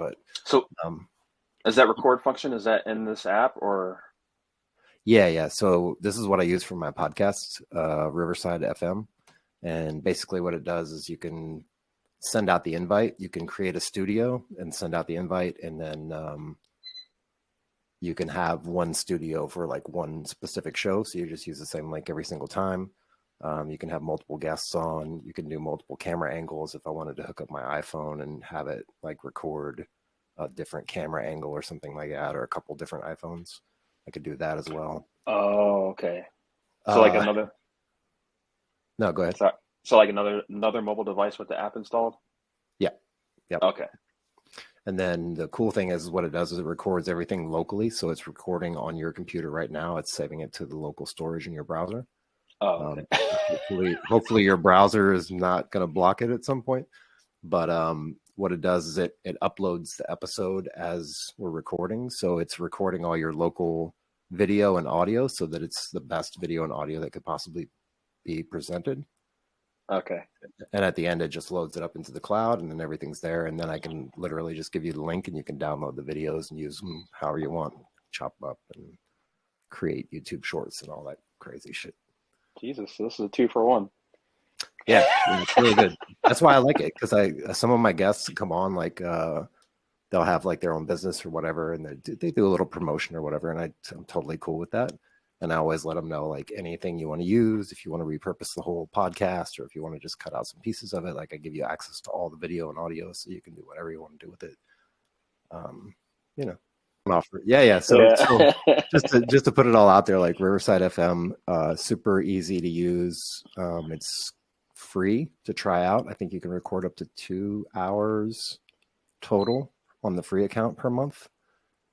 But So um, is that record function? Is that in this app or? yeah. So this is what I use for my podcast, Riverside FM. And basically what it does is you can send out the invite. You can create a studio and send out the invite, and then you can have one studio for like one specific show. So you just use the same link every single time. You can have multiple guests on. You can do multiple camera angles. If I wanted to hook up my iPhone and have it like record a different camera angle or something like that, or a couple different iPhones, I could do that as well. Oh, okay. So like Uh, another, no, go ahead. so, so like another mobile device with the app installed? Yeah, yep. Okay. And then the cool thing is what it does is it records everything locally. So it's recording on your computer right now. It's saving it to the local storage in your browser. Oh, Um, okay. hopefully your browser is not going to block it at some point. But what it does is it uploads the episode as we're recording. So it's recording all your local video and audio so that it's the best video and audio that could possibly be presented. Okay. And at the end, it just loads it up into the cloud, and then everything's there. And then I can literally just give you the link, and you can download the videos and use them however you want, chop them up, and create YouTube shorts and all that crazy shit. Jesus, this is a two for one. Yeah, it's really good. That's why I like it, because some of my guests come on like they'll have like their own business or whatever, and they do a little promotion or whatever, and I'm totally cool with that. And I always let them know like anything you want to use, if you want to repurpose the whole podcast, or if you want to just cut out some pieces of it, like I give you access to all the video and audio, so you can do whatever you want to do with it. Um, you know, offer. Yeah. So Yeah. just to put it all out there, like Riverside FM, super easy to use. It's free to try out. I think you can record up to 2 hours total on the free account per month,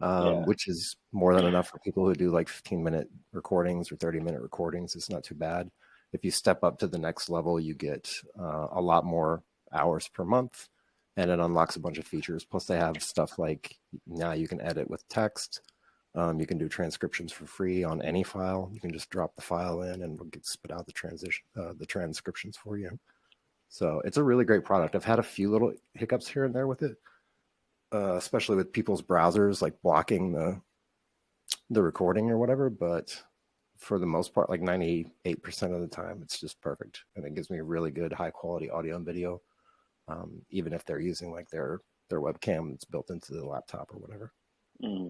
Yeah. which is more than enough for people who do like 15-minute recordings or 30-minute recordings. It's not too bad. If you step up to the next level, you get a lot more hours per month, and it unlocks a bunch of features. Plus, they have stuff like now you can edit with text. You can do transcriptions for free on any file. You can just drop the file in, and it'll get spit out the transcriptions for you. So it's a really great product. I've had a few little hiccups here and there with it, especially with people's browsers like blocking the recording or whatever. But for the most part, like 98% of the time, it's just perfect, and it gives me really good high quality audio and video, even if they're using like their webcam that's built into the laptop or whatever. Mm.